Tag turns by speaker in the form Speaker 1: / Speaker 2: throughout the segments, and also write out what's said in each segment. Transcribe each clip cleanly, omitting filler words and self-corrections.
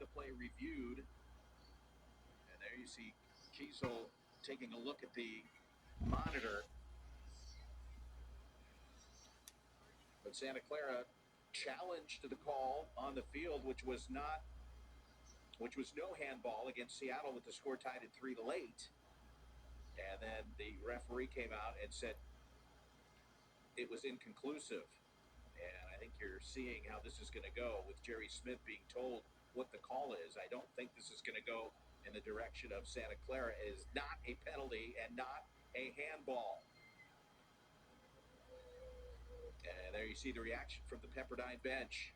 Speaker 1: the play reviewed. And there you see Kiesel taking a look at the monitor. But Santa Clara challenged the call on the field, which was no handball against Seattle with the score tied at 3 late. And then the referee came out and said it was inconclusive. And I think you're seeing how this is going to go with Jerry Smith being told what the call is. I don't think this is going to go in the direction of Santa Clara. It is not a penalty and not a handball. And there you see the reaction from the Pepperdine bench.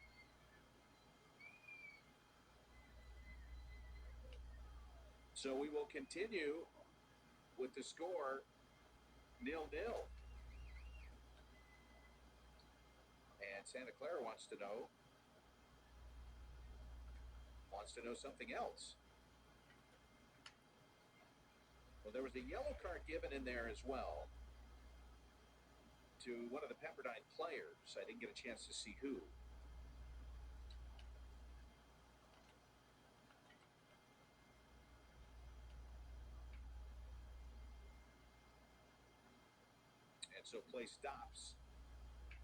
Speaker 1: So we will continue with the score 0-0. And Santa Clara wants to know something else. Well, there was a yellow card given in there as well to one of the Pepperdine players. I didn't get a chance to see who. And so play stops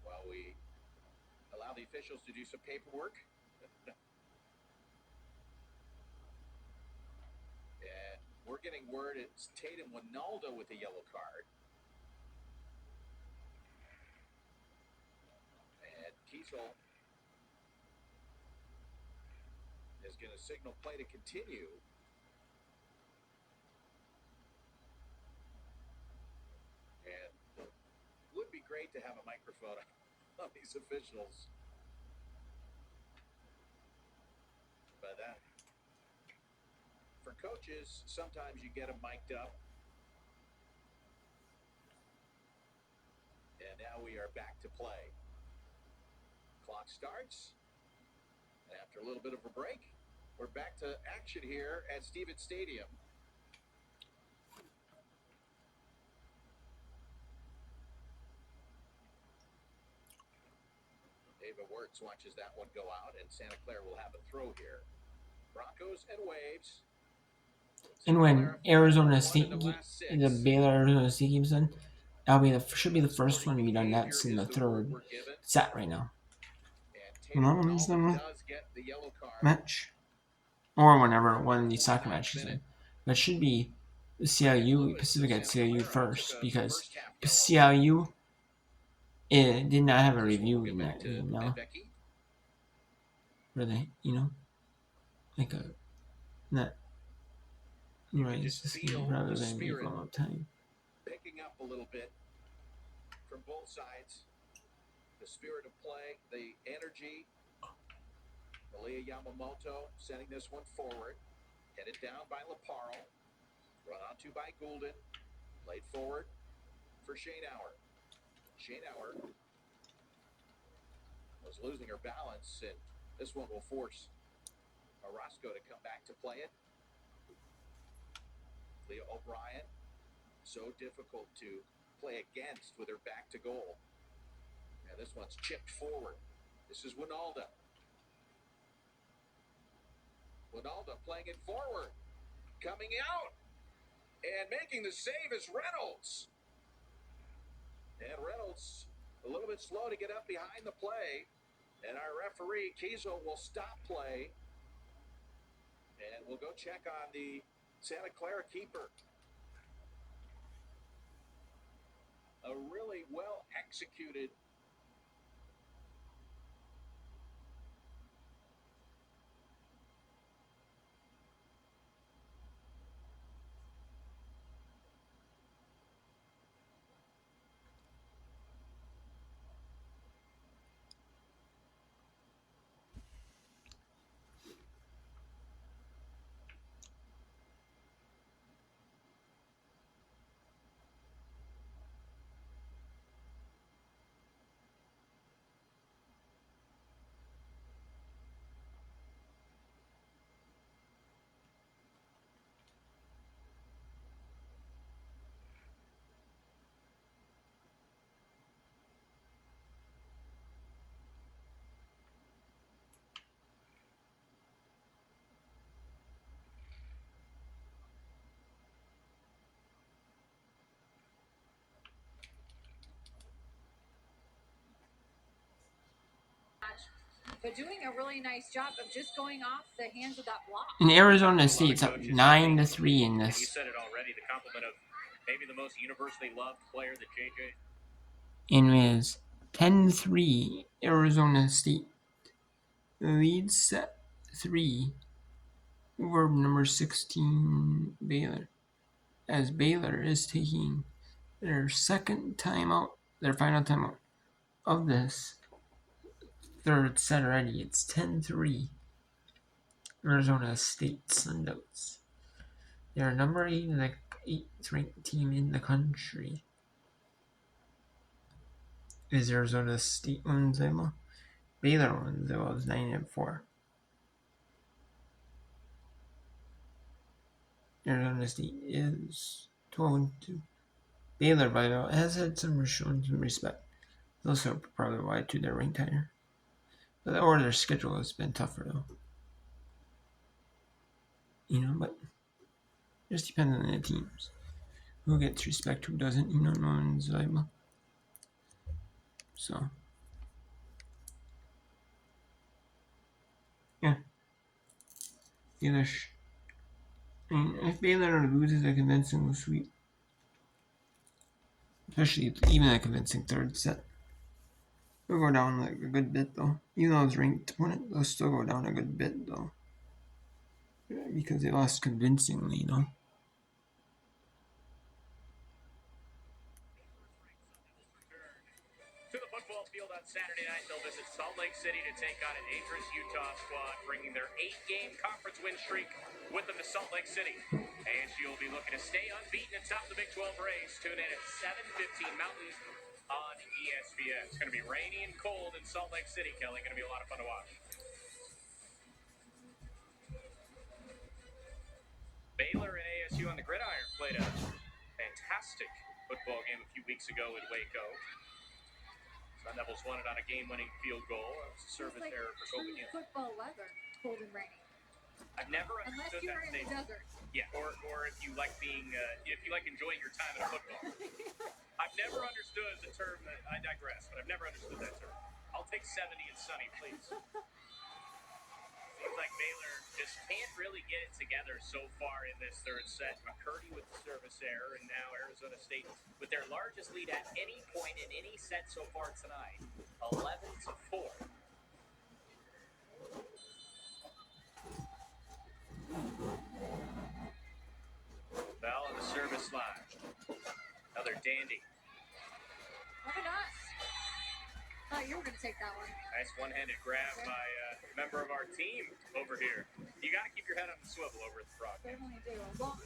Speaker 1: while we allow the officials to do some paperwork. And we're getting word it's Tatum Winaldo with a yellow card. And Kiesel is going to signal play to continue. And it would be great to have a microphone on these officials. But for coaches, sometimes you get them mic'd up. And now we are back to play. Clock starts. And after a little bit of a break, we're back to action here at Stevens Stadium. David Wirtz watches that one go out, and Santa Clara will have a throw here. Broncos and Waves.
Speaker 2: And when Arizona State, the Baylor Arizona State game's done, should be the first one to be done. That's in the third set right now. And that one's the match, or whenever one of these soccer matches in. That should be the CLU Pacific at CLU first, because CLU did not have a review in that game, no. Where they, like a not right. It's this game rather than equal amount of time.
Speaker 1: Picking up a little bit from both sides. The spirit of play, the energy. Malia Yamamoto sending this one forward. Headed down by Laparle. Run onto by Goulden. Played forward for Shane Hour. Shane Hour was losing her balance, and this one will force Orozco to come back to play it. Leah O'Brien, so difficult to play against with her back to goal. And this one's chipped forward. This is Winaldo. Winaldo playing it forward. Coming out. And making the save is Reynolds. And Reynolds a little bit slow to get up behind the play. And our referee, Kiesel, will stop play. And we'll go check on the Santa Clara keeper. A really well executed
Speaker 3: but doing a really nice job of just going off the hands of that block.
Speaker 2: In Arizona State's up 9-3 in
Speaker 1: And you
Speaker 2: this.
Speaker 1: said it already, the compliment of maybe the most universally loved player that JJ.
Speaker 2: And is 10-3 Arizona State leads set 3 over number 16 Baylor, as Baylor is taking their second timeout, their final timeout of this third set already. It's 10-3 Arizona State Sundowns. They're number 8 in the 8th ranked team in the country. Is Arizona State wins Emma? Baylor wins it was 9-4. Arizona State is 12-2. Baylor, by the way, has had shown some respect. Also, probably why too they're ranked higher. But their schedule has been tougher though. But it just depends on the teams. Who gets respect, who doesn't, no one's liable. So yeah. Baylor if Baylor loses a convincing sweep, especially even a convincing third set, they'll go down like a good bit though. Even though it's ranked opponent, they'll still go down a good bit though. Because they lost convincingly,
Speaker 1: To the football field on Saturday night, they'll visit Salt Lake City to take on a dangerous Utah squad, bringing their 8-game conference win streak with them to Salt Lake City. ASU will be looking to stay unbeaten atop the Big 12 race. Tune in at 7:15 Mountain on ESPN. It's going to be rainy and cold in Salt Lake City, Kelly. Going to be a lot of fun to watch. Baylor and ASU on the gridiron played a fantastic football game a few weeks ago in Waco. Sun Devils won it on a game-winning field goal. It was a service error for Kobe.
Speaker 3: Football weather, cold and rainy.
Speaker 1: I've never understood that
Speaker 3: in the desert.
Speaker 1: Yeah, or if you like enjoying your time at a football. I've never understood the term. I digress, but I've never understood that term. I'll take 70 and sunny, please. Seems like Baylor just can't really get it together so far in this third set. McCurdy with the service error, and now Arizona State with their largest lead at any point in any set so far tonight, 11-4. Bell on the service line. Another dandy.
Speaker 3: Look at us. Thought you were going to take that one.
Speaker 1: Nice one-handed grab by a member of our team over here. You got to keep your head on the swivel over at the Frog.
Speaker 3: Certainly do. Well,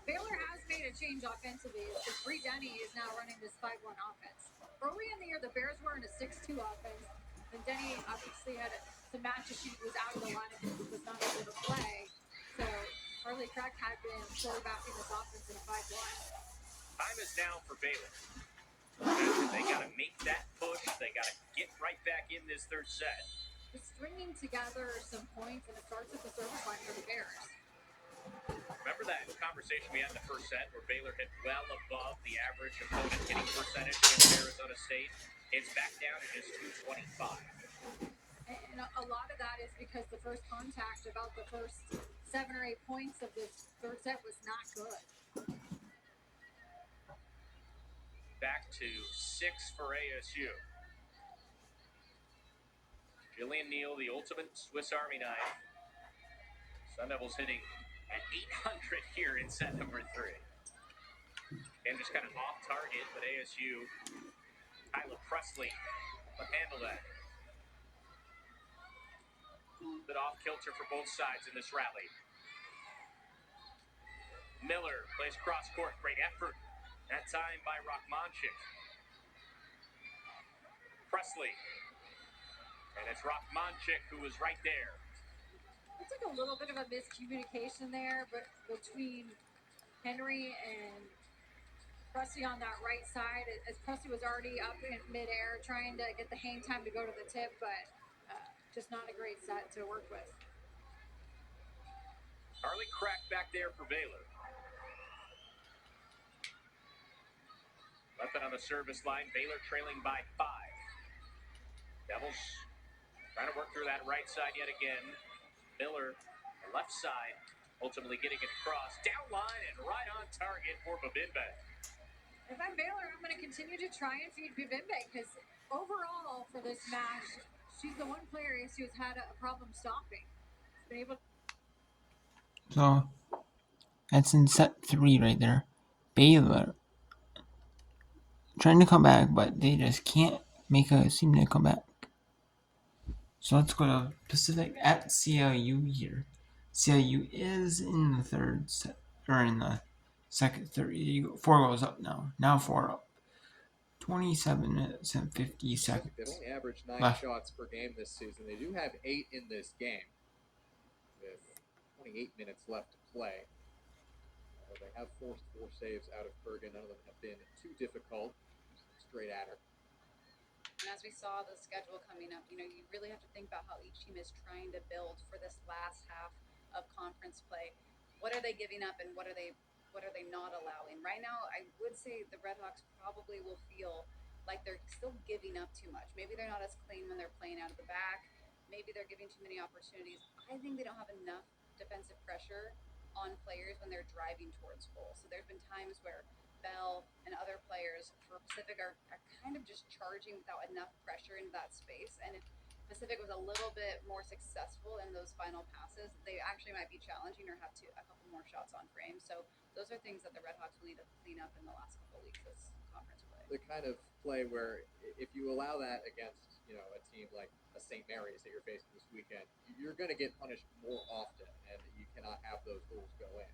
Speaker 3: Baylor has made a change offensively. Bree Denny is now running this 5-1 offense. Early in the year, the Bears were in a 6-2 offense, and Denny obviously had some matches. She was out of the lineup and was not able to play. So Harley Craig had been quarterbacking this offense in a 5-1.
Speaker 1: Time is now for Baylor. They got to make that push. They got to get right back in this third set.
Speaker 3: Just stringing together some points, and it starts at the service line for the Bears.
Speaker 1: Remember that conversation we had in the first set where Baylor hit well above the average opponent hitting percentage against Arizona State? It's back down to just 225.
Speaker 3: And a lot of that is because the first contact, about the first 7 or 8 points of this third set, was not good.
Speaker 1: Back to 6 for ASU. Jillian Neal, the ultimate Swiss Army knife. Sun Devils hitting at 800 here in set number 3. And just kind of off target, but ASU, Kyla Presley, will handle that. A bit off kilter for both sides in this rally. Miller plays cross court, great effort. That time by Rachmanchik. Presley. And it's Rachmanchik who was right there.
Speaker 3: It's like a little bit of a miscommunication there, but between Henry and Presley on that right side, as Presley was already up in midair trying to get the hang time to go to the tip, but just not a great set to work with.
Speaker 1: Harley Crack back there for Baylor. Left it on the service line. Baylor trailing by 5. Devils Trying to work through that right side yet again. Miller, the left side, ultimately getting it across. Down line and right on target for Bibimbe.
Speaker 3: If I'm Baylor, I'm going to continue to try and feed Bibimbe because overall for this match, she's the one player who's had a problem stopping. She's been able.
Speaker 2: So that's in set 3 right there. Baylor trying to come back, but they just can't seem to come back. So let's go to Pacific at CLU here. CLU is in the third set, or in the second 30. 4 goes up now. Now 4 up. 27 minutes and 50 seconds.
Speaker 4: They've only averaged 9
Speaker 2: left.
Speaker 4: shots per game this season. They do have 8 in this game with 28 minutes left to play. They have forced 4 saves out of Kurgan. None of them have been too difficult. Straight at her.
Speaker 5: And as we saw the schedule coming up, you really have to think about how each team is trying to build for this last half of conference play. What are they giving up and what are they not allowing? Right now, I would say the Redhawks probably will feel like they're still giving up too much. Maybe they're not as clean when they're playing out of the back. Maybe they're giving too many opportunities. I think they don't have enough defensive pressure on players when they're driving towards goal. So there's been times where Bell and other players for Pacific are kind of just charging without enough pressure into that space. And if Pacific was a little bit more successful in those final passes, they actually might be challenging or have a couple more shots on frame. So those are things that the Redhawks will need to clean up in the last couple of weeks as conference play.
Speaker 4: The kind of play where if you allow that against, a team like a St. Mary's that you're facing this weekend, you're going to get punished more often, and you cannot have those goals go in.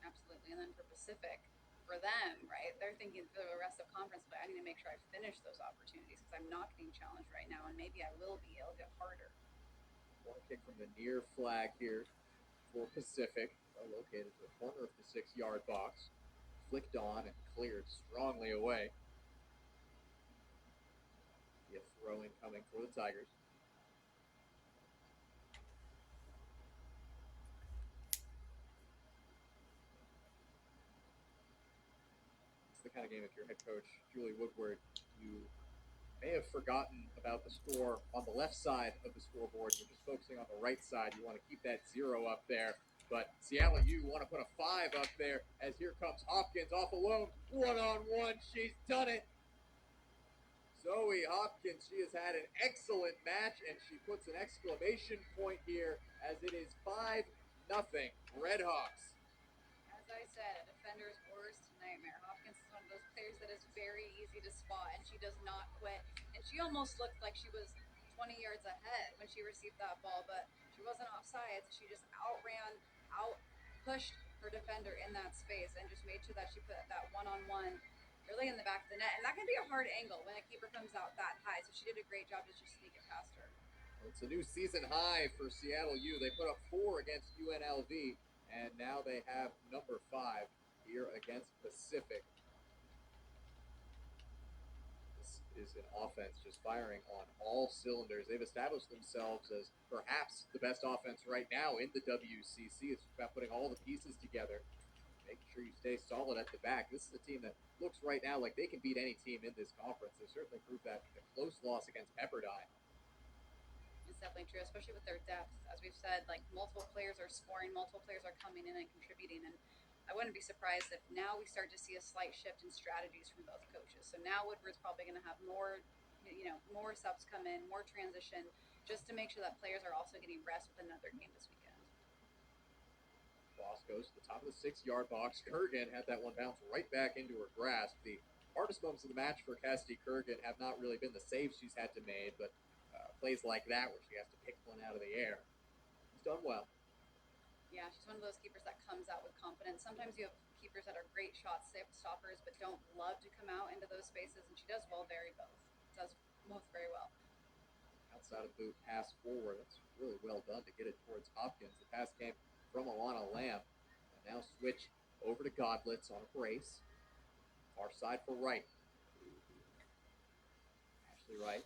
Speaker 5: Absolutely. And then for Pacific, for them, right, they're thinking for the rest of conference play, I need to make sure I finish those opportunities because I'm not getting challenged right now, and maybe I will be. It'll get harder.
Speaker 4: One kick from the near flag here for Pacific, located in the corner of the 6-yard box. Flicked on and cleared strongly away. The throw-in coming for the Tigers. It's the kind of game, if you're head coach Julie Woodward, you may have forgotten about the score on the left side of the scoreboard. You're just focusing on the right side. You want to keep that 0 up there. But Seattle U want to put a 5 up there as here comes Hopkins off alone. 1-on-1. She's done it. Zoe Hopkins, she has had an excellent match, and she puts an exclamation point here as it is 5-0 Redhawks.
Speaker 5: As I said, a defender's worst nightmare. Hopkins is one of those players that is very easy to spot, and she does not quit. And she almost looked like she was 20 yards ahead when she received that ball, but she wasn't offside. She just pushed her defender in that space and just made sure that she put that one-on-one really in the back of the net. And that can be a hard angle when a keeper comes out that high. So she did a great job to just sneak it past her.
Speaker 4: It's a new season high for Seattle U. They put up 4 against UNLV, and now they have number 5 here against Pacific. This is an offense just firing on all cylinders. They've established themselves as perhaps the best offense right now in the WCC. It's about putting all the pieces together, making sure you stay solid at the back. This is a team that looks right now like they can beat any team in this conference. They certainly proved that in a close loss against Pepperdine.
Speaker 5: It's definitely true, especially with their depth. As we've said, like multiple players are scoring, multiple players are coming in and contributing. And I wouldn't be surprised if now we start to see a slight shift in strategies from both coaches. So now Woodward's probably going to have more subs come in, more transition, just to make sure that players are also getting rest with another game this weekend.
Speaker 4: Boss goes to the top of the 6-yard box. Kurgan had that one bounce right back into her grasp. The hardest moments of the match for Cassidy Kurgan have not really been the saves she's had to make, but plays like that where she has to pick one out of the air. She's done well.
Speaker 5: Yeah, she's one of those keepers that comes out with confidence. Sometimes you have keepers that are great shot stoppers but don't love to come out into those spaces, and she does both very well.
Speaker 4: Outside of the boot, pass forward. That's really well done to get it towards Hopkins. The pass came from Alana Lamb. And now switch over to Godlitz on a brace. Far side for Wright. Ashley Wright